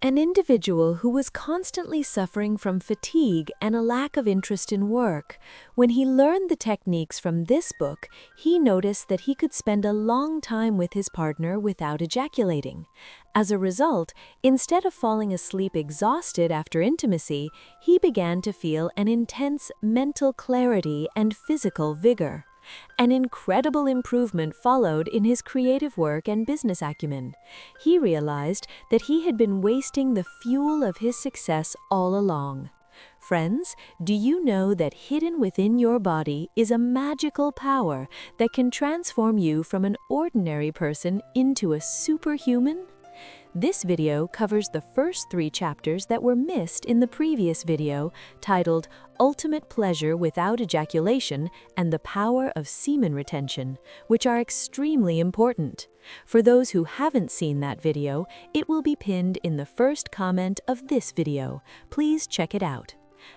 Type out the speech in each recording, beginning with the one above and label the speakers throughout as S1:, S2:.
S1: An individual who was constantly suffering from fatigue and a lack of interest in work. When he learned the techniques from this book, he noticed that he could spend a long time with his partner without ejaculating. As a result, instead of falling asleep exhausted after intimacy, he began to feel an intense mental clarity and physical vigor. An incredible improvement followed in his creative work and business acumen. He realized that he had been wasting the fuel of his success all along. Friends, do you know that hidden within your body is a magical power that can transform you from an ordinary person into a superhuman? This video covers the first 3 chapters that were missed in the previous video, titled Ultimate Pleasure Without Ejaculation and the Power of Semen Retention, which are extremely important. For those who haven't seen that video, it will be pinned in the first comment of this video. Please check it out.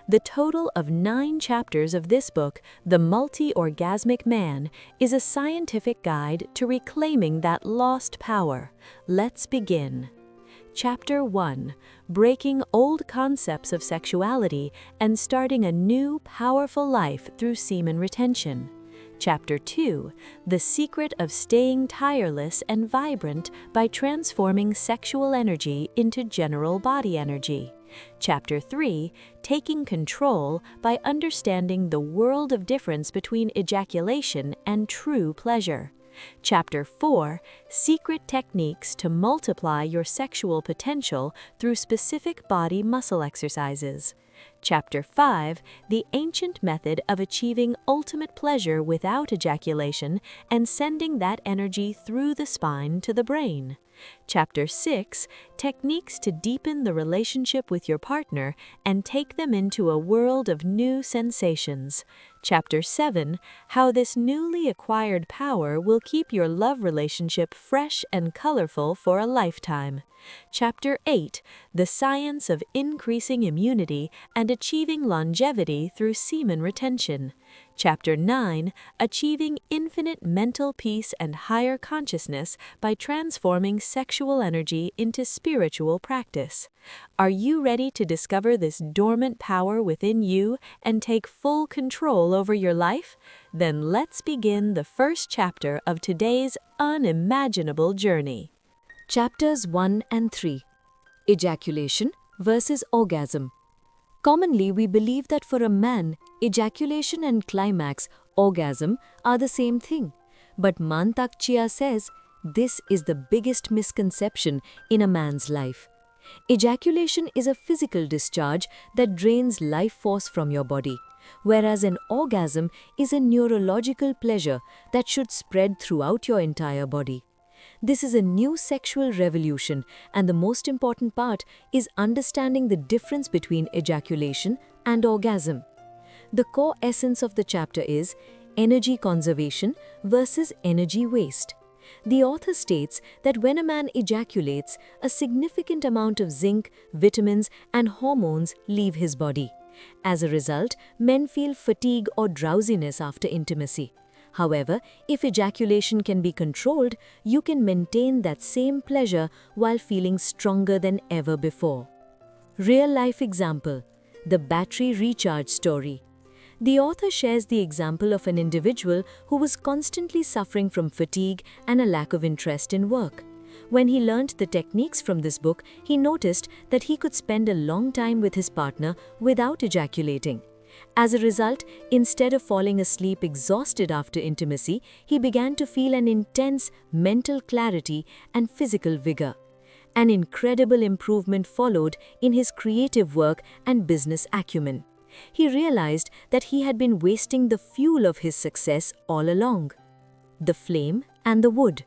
S1: The total of 9 chapters of this book, The Multi-Orgasmic Man, is a scientific guide to reclaiming that lost power. Let's begin. Chapter 1. Breaking Old Concepts of Sexuality and Starting a New, Powerful Life Through Semen Retention. Chapter 2. The Secret of Staying Tireless and Vibrant by Transforming Sexual Energy into General Body Energy. Chapter 3. Taking Control by Understanding the World of Difference Between Ejaculation and True Pleasure. Chapter 4. Secret Techniques to Multiply Your Sexual Potential Through Specific Body Muscle Exercises. Chapter 5. The Ancient Method of Achieving Ultimate Pleasure Without Ejaculation and Sending that energy through the spine to the brain. Chapter 6. Techniques to deepen the relationship with your partner and take them into a world of new sensations. Chapter 7. How this newly acquired power will keep your love relationship fresh and colorful for a lifetime. Chapter 8. The Science of Increasing Immunity and Achieving Longevity Through Semen Retention. Chapter 9. Achieving Infinite Mental Peace and Higher Consciousness by Transforming Sexual Energy into Spiritual Practice. Are you ready to discover this dormant power within you and take full control over your life? Then let's begin the first chapter of today's unimaginable journey. Chapters 1 and 3. Ejaculation versus Orgasm. Commonly, we believe that for a man, ejaculation and climax, orgasm, are the same thing. But Mantak Chia says, this is the biggest misconception in a man's life. Ejaculation is a physical discharge that drains life force from your body, whereas an orgasm is a neurological pleasure that should spread throughout your entire body. This is a new sexual revolution, and the most important part is understanding the difference between ejaculation and orgasm. The core essence of the chapter is energy conservation versus energy waste. The author states that when a man ejaculates, a significant amount of zinc, vitamins, and hormones leave his body. As a result, men feel fatigue or drowsiness after intimacy. However, if ejaculation can be controlled, you can maintain that same pleasure while feeling stronger than ever before. Real-life example: the battery recharge story. The author shares the example of an individual who was constantly suffering from fatigue and a lack of interest in work. When he learned the techniques from this book, he noticed that he could spend a long time with his partner without ejaculating. As a result, instead of falling asleep exhausted after intimacy, he began to feel an intense mental clarity and physical vigor. An incredible improvement followed in his creative work and business acumen. He realized that he had been wasting the fuel of his success all along. The flame and the wood.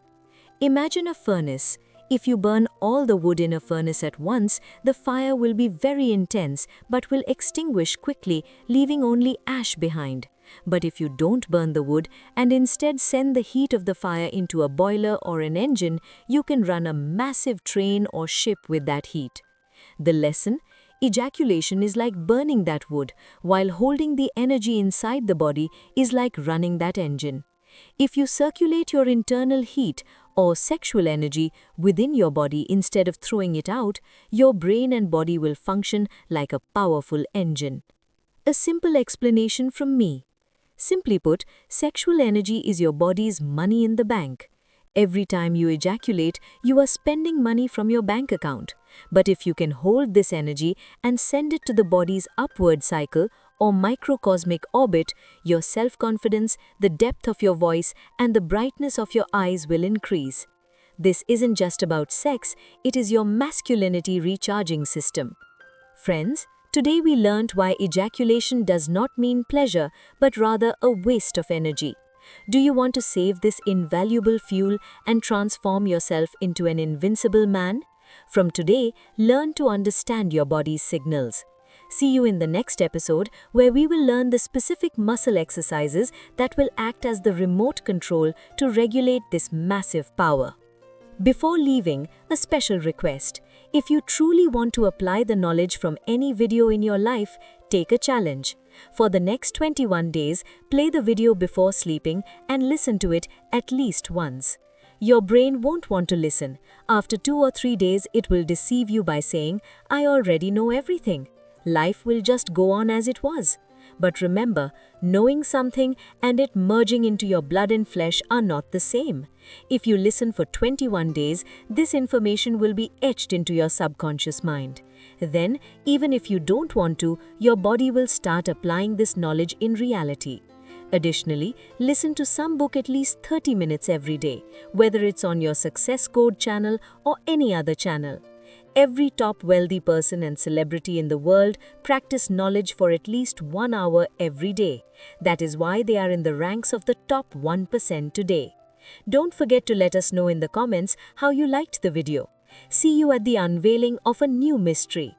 S1: Imagine a furnace. If you burn all the wood in a furnace at once, the fire will be very intense but will extinguish quickly, leaving only ash behind. But if you don't burn the wood and instead send the heat of the fire into a boiler or an engine, you can run a massive train or ship with that heat. The lesson: ejaculation is like burning that wood, while holding the energy inside the body is like running that engine. If you circulate your internal heat, or sexual energy within your body instead of throwing it out, your brain and body will function like a powerful engine. A simple explanation from me. Simply put, sexual energy is your body's money in the bank. Every time you ejaculate, you are spending money from your bank account. But if you can hold this energy and send it to the body's upward cycle or microcosmic orbit, your self-confidence, the depth of your voice, and the brightness of your eyes will increase. This isn't just about sex, it is your masculinity recharging system. Friends, today we learned why ejaculation does not mean pleasure, but rather a waste of energy. Do you want to save this invaluable fuel and transform yourself into an invincible man? From today, learn to understand your body's signals. See you in the next episode where we will learn the specific muscle exercises that will act as the remote control to regulate this massive power. Before leaving, a special request. If you truly want to apply the knowledge from any video in your life, take a challenge. For the next 21 days, play the video before sleeping and listen to it at least once. Your brain won't want to listen. After 2 or 3 days, it will deceive you by saying, "I already know everything." Life will just go on as it was. But remember, knowing something and it merging into your blood and flesh are not the same. If you listen for 21 days, this information will be etched into your subconscious mind. Then, even if you don't want to, your body will start applying this knowledge in reality. Additionally, listen to some book at least 30 minutes every day, whether it's on your Success Code channel or any other channel. Every top wealthy person and celebrity in the world practice knowledge for at least 1 hour every day. That is why they are in the ranks of the top 1% today. Don't forget to let us know in the comments how you liked the video. See you at the unveiling of a new mystery.